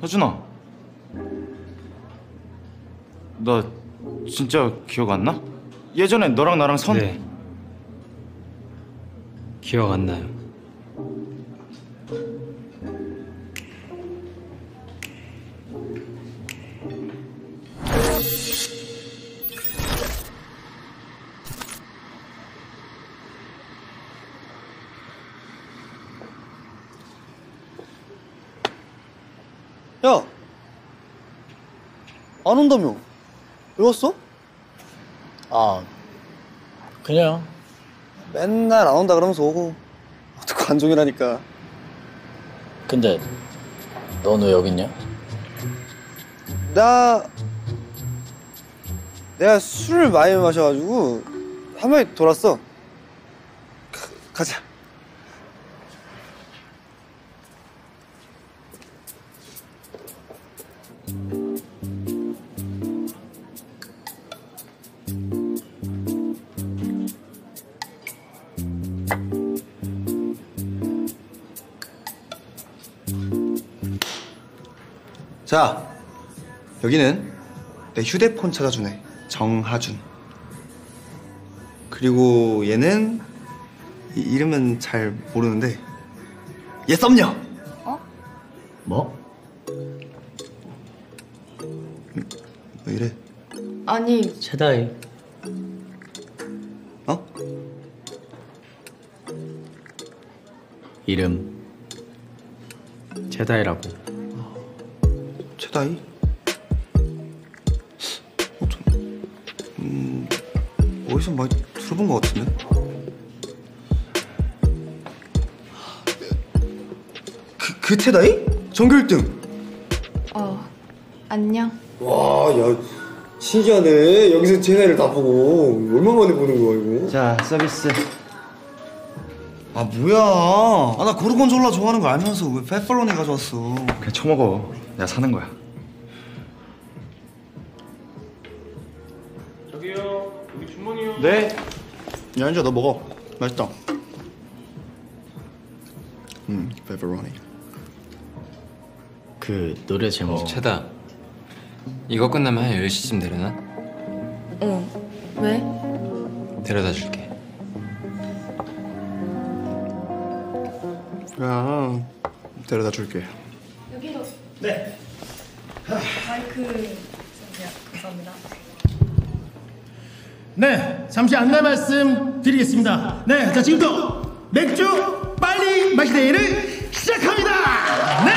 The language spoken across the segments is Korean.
하준아, 나 진짜 기억 안 나? 예전에 너랑 나랑 네. 기억 안 나요. 야! 안 온다며? 왜 왔어? 아, 그냥. 맨날 안 온다 그러면서 오고 어떻게 관종이라니까. 근데 넌 왜 여기 있냐? 내가 술을 많이 마셔가지고 한 번에 돌았어. 가자. 자, 여기는 내 휴대폰 찾아준 애 정하준. 그리고 얘는 이름은 잘 모르는데 얘 썸녀. 어? 뭐? 왜 이래? 아니, 최다희. 어? 이름 최다희라고. 최다희? 어디서 많이 들어본 것 같은데? 그 최다희? 전교 1등! 안녕. 와, 야, 신기하네. 여기서 최다희를 다 보고. 얼마나 만에 보는 거야, 이거? 자, 서비스. 아, 뭐야. 아, 나 고르곤졸라 좋아하는 거 알면서 왜 페퍼로니 가져왔어? 그냥 처먹어. 내가 사는 거야. 저기요, 여기 주머니요. 네. 야, 현주야, 너 먹어. 맛있다. 페퍼로니. 그 노래 제목. 최다, 이거 끝나면 한 10시쯤 되려나? 왜? 데려다 줄게. 야, 데려다 줄게. 여기로. 네. 마이크. 감사합니다. 네, 잠시 안내 말씀 드리겠습니다. 네, 자, 지금부터 맥주 빨리 마시 대회를 시작합니다. 네,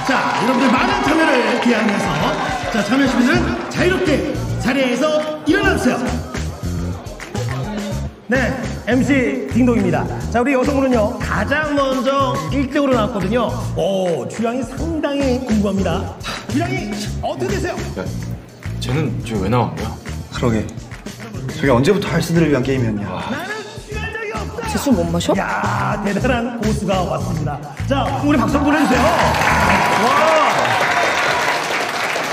자, 여러분들 많은 참여를 기하면서 자, 참여하신 분들은 자유롭게 자리에서 일어나주세요. 네, MC 딩동입니다. 자, 우리 여성분은요 가장 먼저 1등으로 나왔거든요. 오, 주량이 상당히 궁금합니다. 주량이 어떻게 되세요? 야, 쟤는 지금 왜 나온 거야? 그러게. 저게 언제부터 할스들을 위한 게임이었냐. 나는 취한 적이 없다. 술 못 마셔? 야, 대단한 고수가 왔습니다. 자, 우리 박수 한번 보내주세요. 와.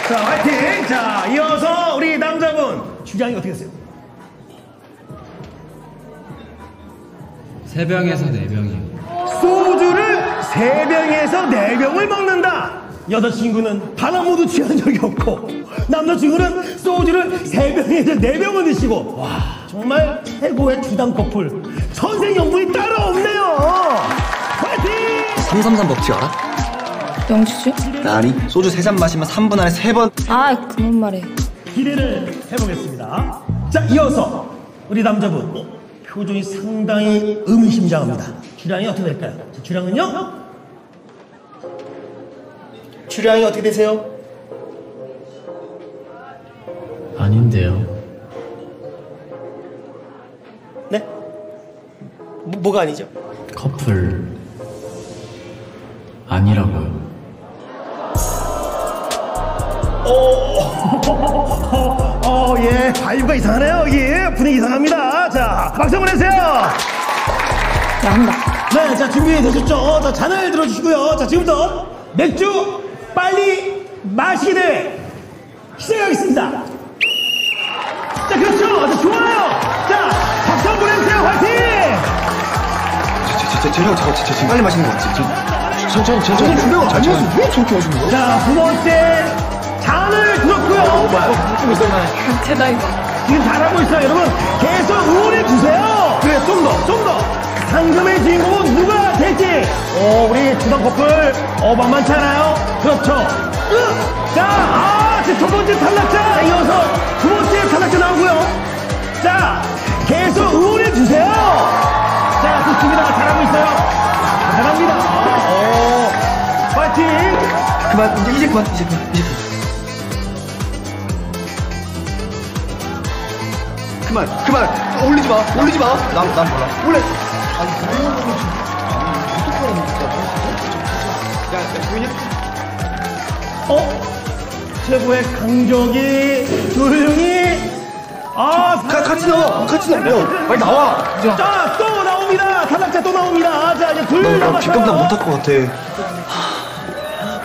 자, 화이팅. 자, 이어서 우리 남자분 주량이 어떻게 되세요? 3병에서 4병이요. 소주를 3병에서 4병을 먹는다. 여자친구는 단 한 번도 취한 적이 없고 남자친구는 소주를 3병에서 4병을 드시고 와, 정말 최고의 주당 커플. 천생연분이 따로 없네요. 화이팅! 333 법칙 알아? 영주지? 나 아니. 소주 3잔 마시면 3분 안에 3번. 아, 그만 말해. 기대를 해보겠습니다. 자, 이어서 우리 남자분 표정이 상당히 의미심장합니다. 주량이 어떻게 될까요? 자, 주량은요? 주량이 어떻게 되세요? 아닌데요. 네? 뭐가 아니죠? 커플 아니라고요. 예, 바이브가 이상하네요. 여기 분위기 이상합니다. 자, 박수 한번 해주세요. 야, 한다. 네, 자, 준비되셨죠? 자, 잔을 들어주시고요. 자, 지금부터 맥주 빨리 마시기 대회 시작하겠습니다. 자, 그렇죠. 자, 좋아요. 자, 박수 한번 보내주세요. 화이팅! 쟤 지금 빨리 마시는 거 같지? 천천히 준비가 아니었어. 왜 저렇게 해주는 거야? 자, 두 번째 잔을 들었고요. 대단이다. 지금 잘하고 있어요, 여러분. 계속 응원해 주세요. 그래, 좀 더. 상금의 주인공은 누가 될지. 우리 주당 커플, 만만치 않아요? 그렇죠. 자, 지금 첫 번째 탈락자 이어서 두 번째 탈락자 나오고요. 자, 계속 응원해 주세요. 자, 좋습니다. 잘하고 있어요. 잘합니다. 파이팅. 이제 그만. 그만. 올리지 마. 난 몰라. 원래. 아니, 최고의 강적이 조용히 같이 나와. 빨리 나와. 자, 또 나옵니다. 탈락자 또 나옵니다. 자, 이제 둘 나 남았어요. 뒷감당 못할 것 같아.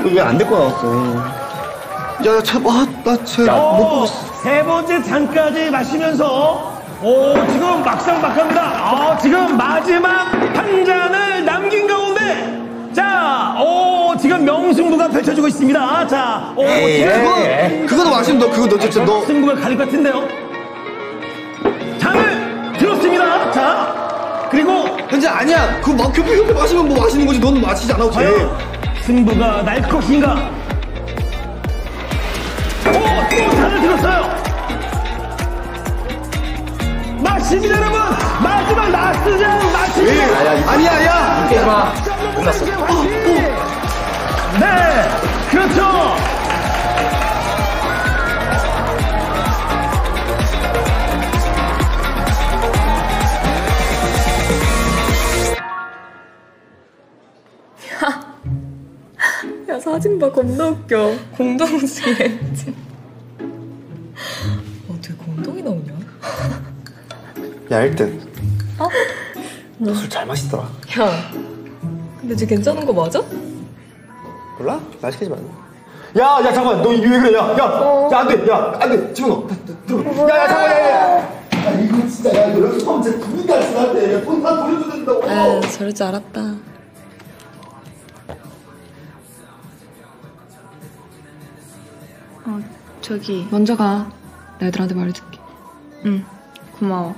왜 안 될 거 나왔어? 나못 보고 있어. 세 번째 잔까지 마시면서 지금 막상막합니다. 지금 마지막 한 잔을 남긴 가운데 자, 지금 명승부가 펼쳐지고 있습니다. 자, 그거도 마시면 너 진짜 너. 승부가 갈릴 것 같은데요. 잔을 들었습니다. 자, 그리고 현재 아니야. 그거 옆에 마시면 뭐 마시는 거지. 너는 마시지 않아도 돼. 과연 승부가 날 것인가? 또 잔을 들었어요. 마십니다, 여러분. 마지막 라스트 잔 마십니다. 아니야. 끝났어. 네, 그렇죠. 야, 사진 봐. 겁나 웃겨. 공동수에. 어떻게 공동이 나오냐? 야, 1등. 어? 술 잘 마시더라. 야, 근데 쟤 괜찮은 거 맞아? 몰라? 말 시키지 마. 야, 잠깐만. 너 입이 왜 그래? 야, 안 돼. 집어넣어. 야, 잠깐만. 야, 이거 진짜, 너 여기서 하면 진짜 분위기 안 쓰는데. 돈다 돌려줘야 된다고. 아, 저럴 줄 알았다. 저기 먼저 가. 나 애들한테 말해줄게. 응 고마워.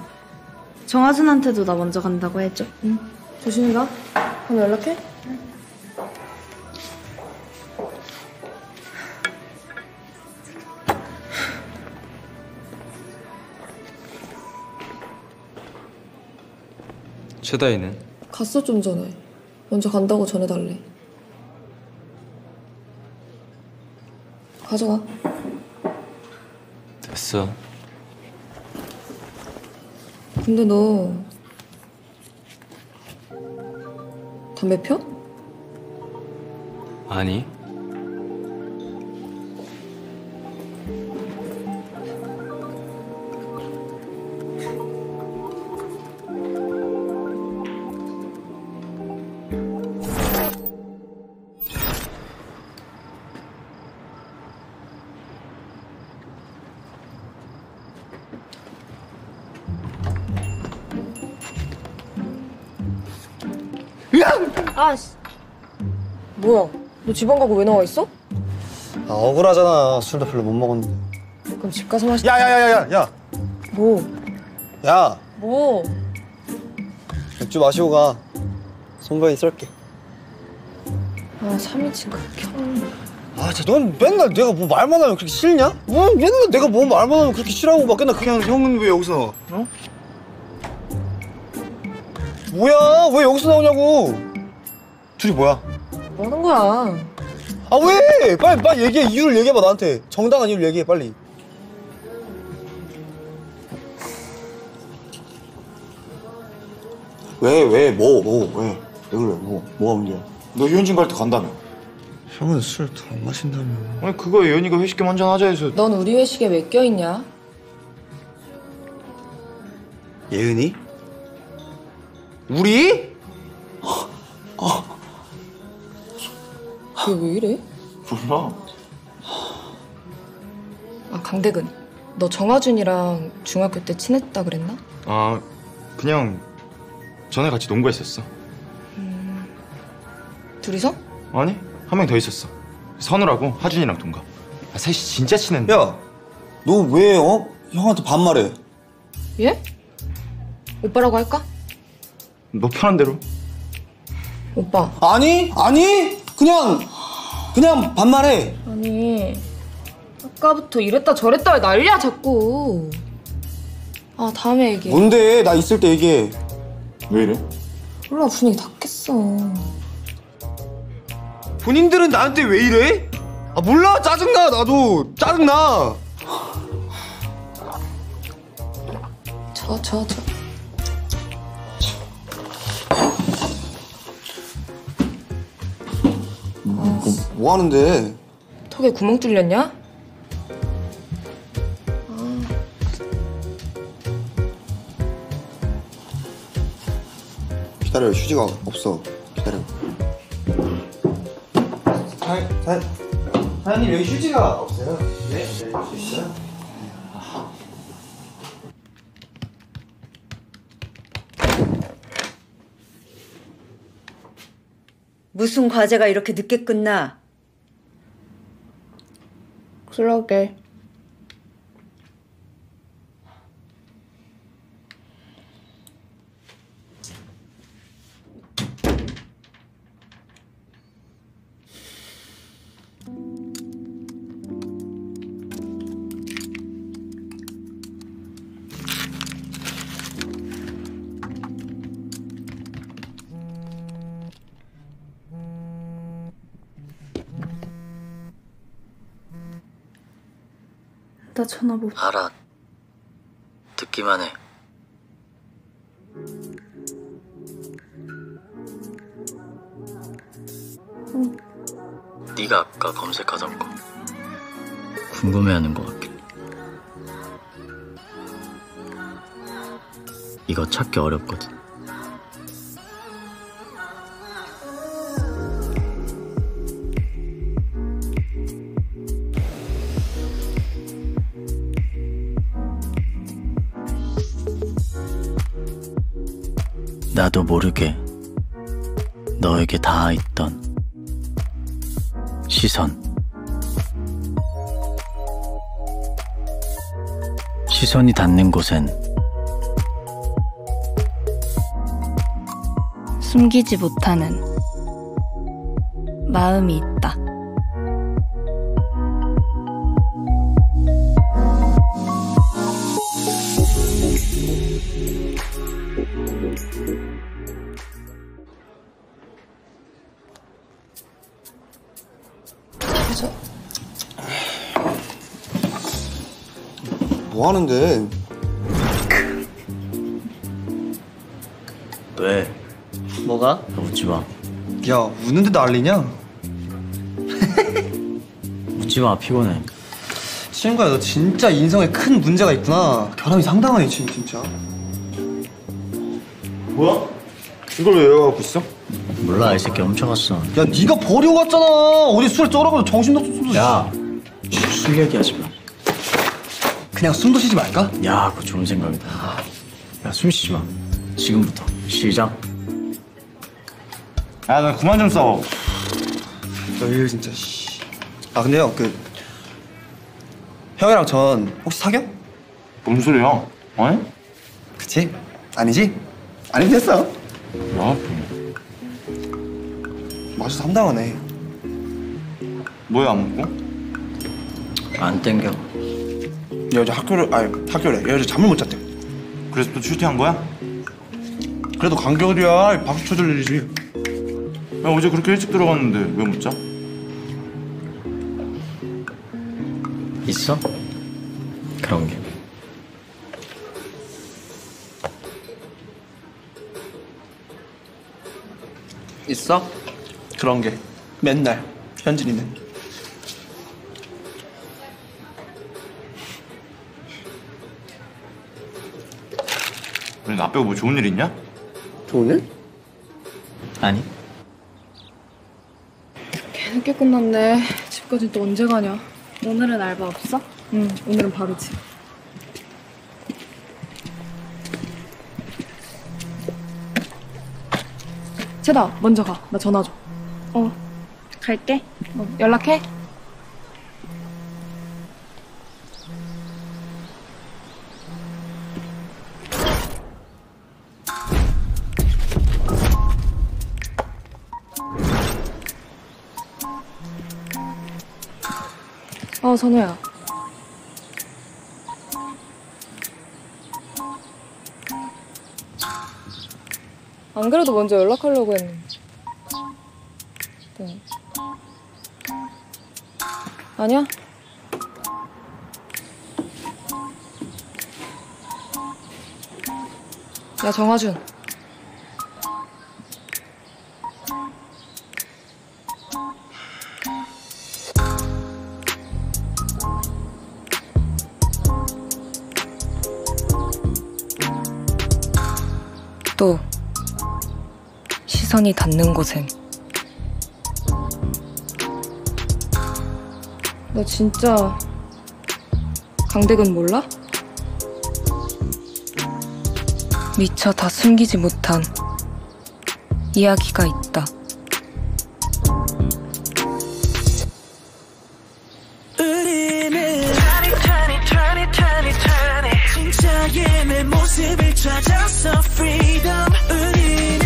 정하준한테도 나 먼저 간다고 해줘. 응. 조심히 가. 그럼 연락해. 최다희는? 갔어, 좀 전에. 먼저 간다고 전해달래. 가져가. 됐어. 근데 너 담배 펴? 아니. 아씨. 뭐야? 너 집 안 가고 왜 나와 있어? 억울하잖아. 술도 별로 못 먹었는데. 그럼 집 가서 마시. 야. 뭐? 야, 뭐? 맥주 마시고 가. 손병이 쏠게. 아, 3인칭 극혐. 진짜 넌 맨날 내가 뭐 말만 하면 그렇게 싫냐? 맨날 내가 뭐 말만 하면 그렇게 싫어하고 막 맨날 그냥 형은 왜 여기서 뭐야? 왜 여기서 나오냐고? 둘이 뭐야? 뭐 하는 거야? 왜? 빨리 얘기해. 이유를 얘기해봐 나한테. 정당한 이유를 얘기해 빨리. 왜? 왜 그래? 뭐가 문제야? 너 유현진 갈 때 간다며. 형은 술 더 안 마신다며. 아니 그거 예은이가 회식 겸 한잔 하자 해서. 넌 우리 회식에 왜 껴있냐? 예은이? 우리? 그게 왜 이래? 몰라. 아, 강대근. 너 정하준이랑 중학교 때 친했다 그랬나? 그냥 전에 같이 농구했었어. 둘이서? 아니, 한 명 더 있었어. 선우라고 하준이랑 동갑. 셋이 진짜 친했는데. 야, 너 왜 형한테 반말해? 예? 오빠라고 할까? 너 편한 대로. 오빠. 아니 그냥 반말해. 아니, 아까부터 이랬다 저랬다 왜 난리야 자꾸. 아, 다음에 얘기해. 뭔데? 나 있을 때 얘기해. 왜 이래? 몰라, 분위기 다 깼어. 본인들은 나한테 왜 이래? 아 몰라, 짜증나. 나도 짜증나. 저. 뭐 하는데? 턱에 구멍 뚫렸냐? 기다려, 휴지가 없어. 기다려. 사장님, 여기 휴지가 없어요? 네, 휴지요. 무슨 과제가 이렇게 늦게 끝나? 그러게. 나 전화 못. 알아. 듣기만 해. 네가 아까 검색하던 거 궁금해하는 것 같길래. 이거 찾기 어렵거든. 나도 모르게 너에게 닿아있던 시선. 시선이 닿는 곳엔 숨기지 못하는 마음이 있다. 뭐 하는데? 왜? 뭐가? 웃지 마. 야, 웃는데 난리냐? 웃지 마, 피곤해. 친구야, 너 진짜 인성에 큰 문제가 있구나. 결함이 상당하네, 진짜. 뭐야? 이걸 왜 외워갖고 있어? 몰라, 이 새끼 훔쳐갔어. 야, 네가 버리고 갔잖아. 어디 술에 쩔어가지고 정신도 없어. 야, 술 얘기하지 마. 그냥 숨도 쉬지 말까? 야, 그거 좋은 생각이다. 야, 숨 쉬지 마. 지금부터 시작. 야, 너 그만 좀 싸워. 너 이거 진짜. 아, 근데요, 형이랑 전 혹시 사겨? 뭔 소리야? 아니? 그치? 아니지? 아니면 됐어. 야, 맛이 상당하네. 뭐야 안 먹고? 안 땡겨. 여자 학교래. 여자 잠을 못 잤대. 그래서 또 출퇴한 거야? 그래도 간격이야. 박수 쳐줄 일이지. 야, 어제 그렇게 일찍 들어갔는데 왜 못 자? 있어? 그런 게. 있어? 그런 게 맨날 현진이는. 왜 나 빼고 뭐 좋은 일 있냐? 좋은 일? 아니. 늦게 끝났네. 집까지 또 언제 가냐? 오늘은 알바 없어? 응, 오늘은 바로지. 채다, 먼저 가. 나 전화 줘. 갈게. 연락해. 선우야. 안 그래도 먼저 연락하려고 했는데. 네. 아니야? 야, 정하준. 또 시선이 닿는 곳엔 너 진짜 강대근 몰라? 미처 다 숨기지 못한 이야기가 있다. 우리는 진짜의 내 모습을 찾았어 freedom. 우리는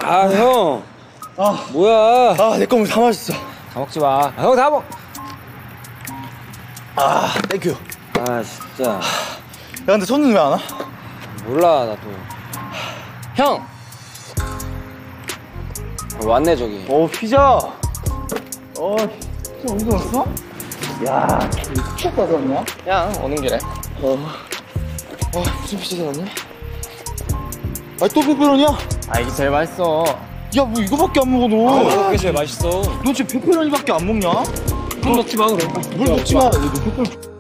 아, 형. 뭐야? 내 거물 다 마셨어. 다 먹지 마. 형 다 먹. 땡큐. 아, 진짜. 야, 근데 손은 왜 안 와? 몰라, 나도. 형. 왔네 저기. 피자. 피자 언제 왔어? 야, 미쳤다, 그랬냐? 야, 오는 길에. 무슨 피자 사왔냐? 아니, 또 페페로니야? 아, 이게 제일 맛있어. 야, 뭐 이거밖에 안 먹어, 너. 이게 제일 맛있어. 너 지금 페페로니밖에 안 먹냐? 물 먹지 마, 그럼. 물 먹지 마. 너 페페로니.